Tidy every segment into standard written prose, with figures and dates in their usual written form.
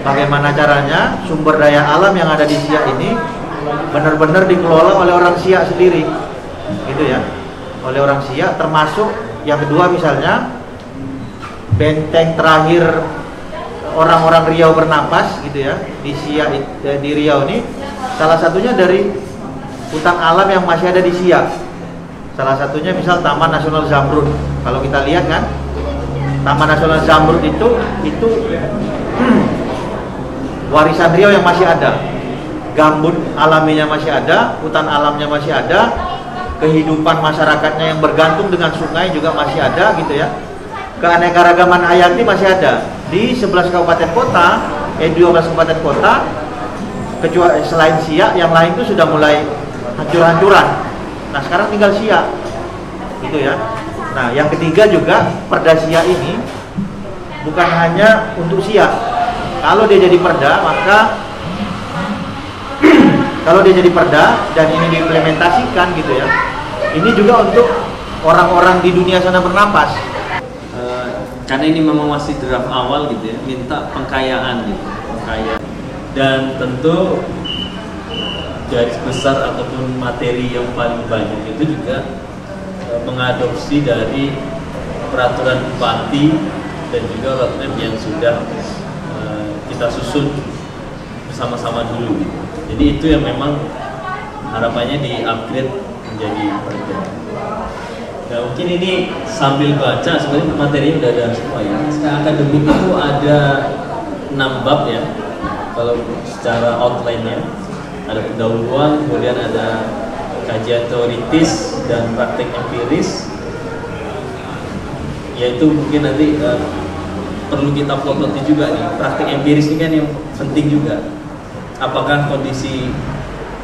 bagaimana caranya sumber daya alam yang ada di Siak ini benar-benar dikelola oleh orang Siak sendiri, gitu ya, oleh orang Siak. Termasuk yang kedua misalnya benteng terakhir orang-orang Riau bernapas, gitu ya, di Siak, di Riau ini salah satunya dari hutan alam yang masih ada di Siak. Salah satunya misal Taman Nasional Zamrud. Kalau kita lihat kan, Taman Nasional Zamrud itu warisan Riau yang masih ada. Gambut alaminya masih ada, hutan alamnya masih ada, kehidupan masyarakatnya yang bergantung dengan sungai juga masih ada, gitu ya. Keanekaragaman hayati masih ada di 11 kabupaten kota, 12 kabupaten kota, kecuali selain Siak, yang lain itu sudah mulai hancur-hancuran. Nah sekarang tinggal Siak, gitu ya. Nah yang ketiga juga Perda Siak ini bukan hanya untuk Siak. Kalau dia jadi perda, maka kalau dia jadi perda dan ini diimplementasikan, gitu ya, ini juga untuk orang-orang di dunia sana bernapas. Karena ini memang masih draft awal, gitu ya, minta pengkayaan, gitu, pengkayaan. Dan tentu garis besar ataupun materi yang paling banyak itu juga mengadopsi dari peraturan bupati dan juga roadmap yang sudah kita susun bersama-sama dulu. Jadi itu yang memang harapannya di-upgrade menjadi perda. Nah, mungkin ini sambil baca, sebenarnya materinya udah ada semua ya. Sekarang akademik itu ada 6 bab ya, kalau secara outline-nya. Ada pendahuluan, kemudian ada kajian teoritis dan praktek empiris, yaitu mungkin nanti perlu kita plototi juga nih. Praktek empiris ini kan yang penting juga. Apakah kondisi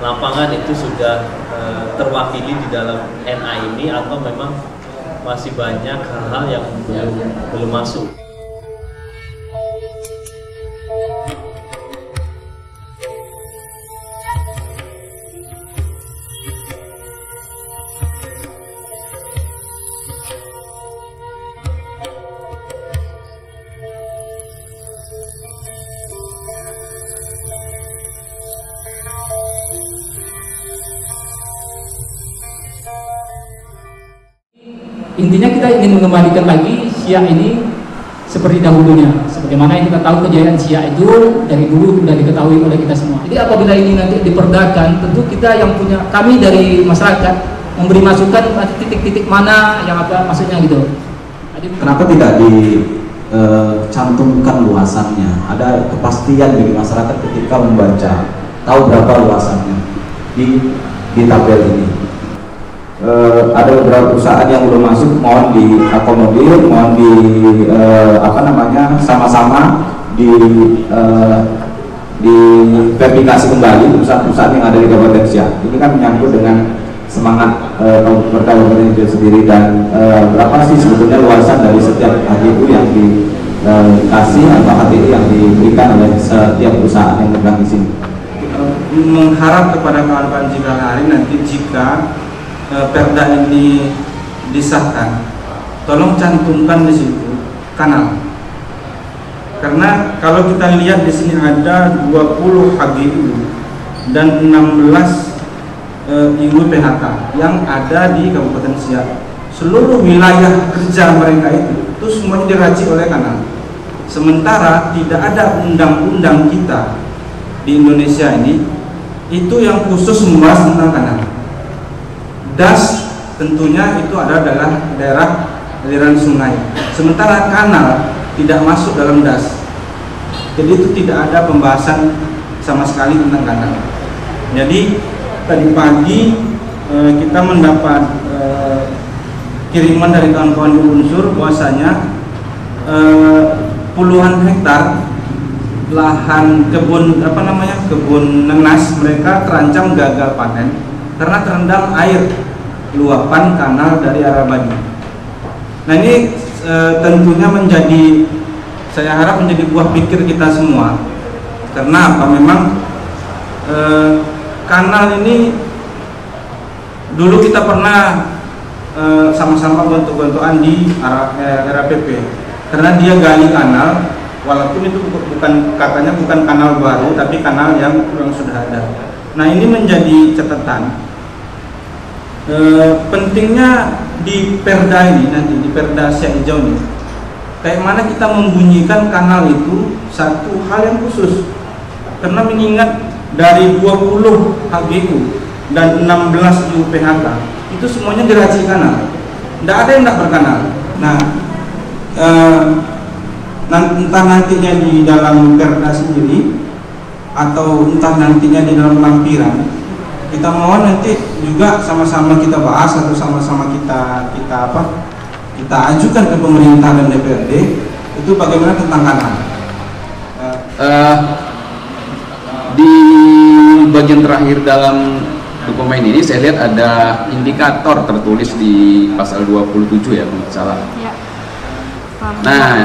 lapangan itu sudah terwakili di dalam NA ini atau memang masih banyak hal-hal yang belum masuk. Intinya kita ingin mengembalikan lagi Siak ini seperti dahulunya. Sebagaimana yang kita tahu kejayaan Siak itu dari dulu sudah diketahui oleh kita semua. Jadi apabila ini nanti diperdakan, tentu kita yang punya, kami dari masyarakat memberi masukan titik-titik mana yang apa maksudnya gitu. Jadi, kenapa tidak dicantumkan luasannya? Ada kepastian bagi masyarakat ketika membaca, tahu berapa luasannya di tabel ini. Ada beberapa perusahaan yang belum masuk, mohon diakomodir, mohon sama-sama diverifikasi kembali perusahaan-perusahaan yang ada di Kabupaten Siak. Ini kan menyangkut dengan semangat Kabupaten itu sendiri, dan berapa sih sebetulnya luasan dari setiap HGU yang dikasih atau HTI yang diberikan oleh setiap perusahaan yang memegang izin. Mengharap kepada kawan-kawan jika hari nanti jika perda ini disahkan, tolong cantumkan di situ kanal. Karena kalau kita lihat di sini ada 20 HGU dan 16 IU PHK yang ada di Kabupaten Siak. Seluruh wilayah kerja mereka itu semuanya diracik oleh kanal. Sementara tidak ada undang-undang kita di Indonesia ini itu yang khusus membahas tentang kanal. Das tentunya itu adalah daerah aliran sungai. Sementara kanal tidak masuk dalam das. Jadi itu tidak ada pembahasan sama sekali tentang kanal. Jadi tadi pagi kita mendapat kiriman dari kawan-kawan di unsur bahwasanya puluhan hektar lahan kebun kebun nanas mereka terancam gagal panen karena terendam air luapan kanal dari Arabadi. Nah ini tentunya saya harap menjadi buah pikir kita semua. Karena apa? Memang kanal ini dulu kita pernah sama-sama bentuk-bentukan di RAPP. Karena dia gali kanal walaupun itu bukan katanya bukan kanal baru tapi kanal yang sudah ada. Nah ini menjadi catatan pentingnya di Perda ini nanti di Perda Siak Hijau ini, kayak mana kita membunyikan kanal itu satu hal yang khusus, karena mengingat dari 20 HGU dan 16 UPHK itu semuanya diracik kanal, tidak ada yang tidak berkanal. Nah entah nantinya di dalam Perda sendiri atau entah nantinya di dalam lampiran, kita mohon nanti juga sama-sama kita bahas atau sama-sama kita ajukan ke pemerintah dan DPRD itu bagaimana tentang kanal. Di bagian terakhir dalam dokumen ini saya lihat ada indikator tertulis di pasal 27 ya kalau tidak salah. Ya. Nah,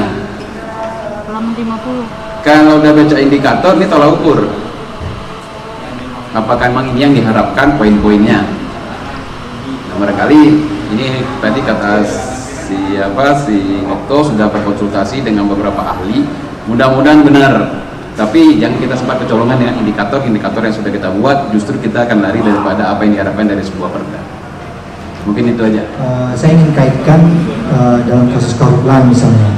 halaman 50. kalau udah baca indikator ini tolak ukur. Apakah memang ini yang diharapkan poin-poinnya? Nah, barangkali ini tadi kata si Okto sudah berkonsultasi dengan beberapa ahli. Mudah-mudahan benar. Tapi jangan kita sempat kecolongan dengan indikator yang sudah kita buat. Justru kita akan lari daripada apa yang diharapkan dari sebuah perda. Mungkin itu aja. Saya ingin kaitkan dalam kasus Karhutla misalnya,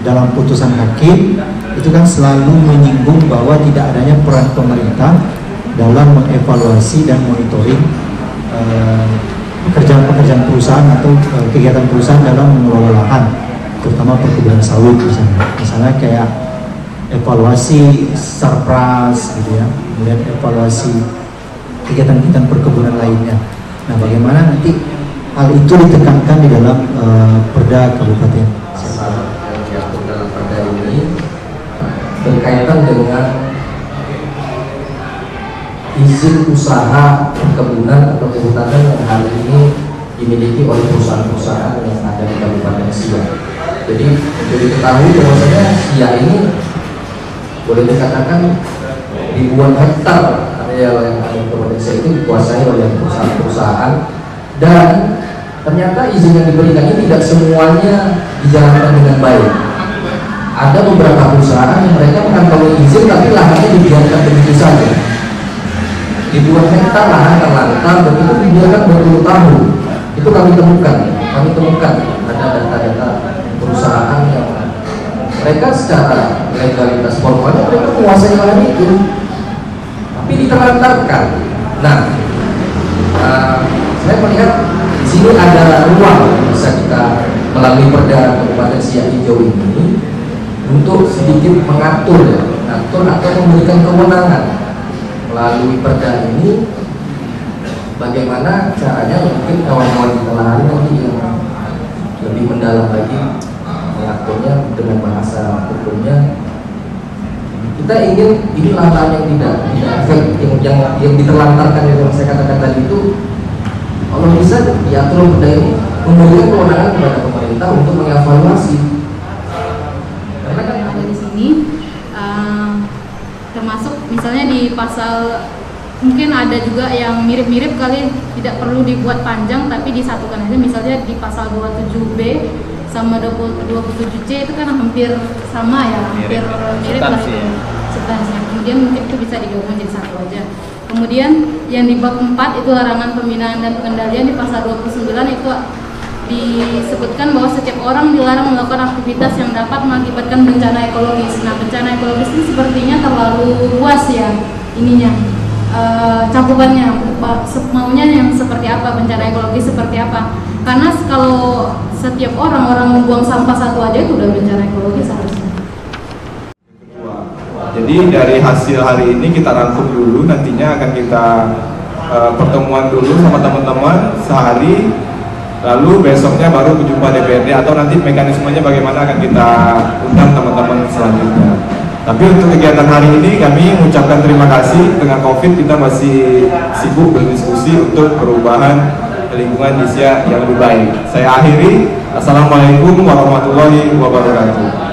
dalam putusan hakim itu kan selalu menyinggung bahwa tidak adanya peran pemerintah dalam mengevaluasi dan monitoring pekerjaan-pekerjaan perusahaan atau kegiatan perusahaan dalam mengelola lahan, terutama perkebunan sawit misalnya kayak evaluasi sarpras gitu ya, kemudian evaluasi kegiatan-kegiatan perkebunan lainnya. Nah, bagaimana nanti hal itu ditekankan di dalam Perda Kabupaten? Dalam Perda ini berkaitan dengan izin usaha perkebunan atau kehutanan yang hari ini dimiliki oleh perusahaan-perusahaan yang ada di Kabupaten Siak. Jadi untuk diketahui bahwasanya Siak ini boleh dikatakan ribuan hektar area yang ada di Kabupaten Siak itu dikuasai oleh perusahaan-perusahaan, dan ternyata izin yang diberikan ini tidak semuanya dijalankan dengan baik. Ada beberapa perusahaan yang mereka mengantongi izin tapi lahannya dibiarkan begitu saja. Ribuan hektar lahan terlantar dan itu dibiarkan berpuluh tahun. Itu kami temukan ada data-data perusahaan yang mereka secara legalitas formalnya mereka menguasai lahan itu, tapi diterlantarkan. Nah, saya melihat di sini ada ruang bisa kita melalui Perda Kabupaten Siak Hijau ini untuk sedikit mengatur atau memberikan kewenangan melalui perda ini, bagaimana caranya mungkin kawan-kawan kita lain nanti yang lebih mendalam lagi mengaturnya dengan bahasa hukumnya. Kita ingin ini lahan yang tidak yang diterlantarkan yang saya katakan tadi itu, kalau bisa diatur perda ini memberikan kewenangan kepada pemerintah untuk mengevaluasi. Karena kan ada di sini termasuk misalnya di pasal, mungkin ada juga yang mirip-mirip kali, tidak perlu dibuat panjang tapi disatukan aja. Misalnya di pasal 27B sama 27C itu kan hampir sama ya, hampir mirip lah itu substansinya. Kemudian mungkin itu bisa digabung jadi satu aja. Kemudian yang di bab 4 itu larangan pembinaan dan pengendalian, di pasal 29 itu disebutkan bahwa setiap orang dilarang melakukan aktivitas yang dapat mengakibatkan bencana ekologis. Nah, bencana ekologis ini sepertinya terlalu luas ya ininya, cakupannya, maunya yang seperti apa, bencana ekologis seperti apa. Karena kalau setiap orang membuang sampah satu aja itu udah bencana ekologis harusnya. Jadi dari hasil hari ini kita rangkum dulu, nantinya akan kita pertemuan dulu sama teman-teman sehari, lalu besoknya baru berjumpa DPRD atau nanti mekanismenya bagaimana akan kita undang teman-teman selanjutnya. Tapi untuk kegiatan hari ini kami mengucapkan terima kasih. Dengan COVID kita masih sibuk berdiskusi untuk perubahan lingkungan di Siak yang lebih baik. Saya akhiri. Assalamualaikum warahmatullahi wabarakatuh.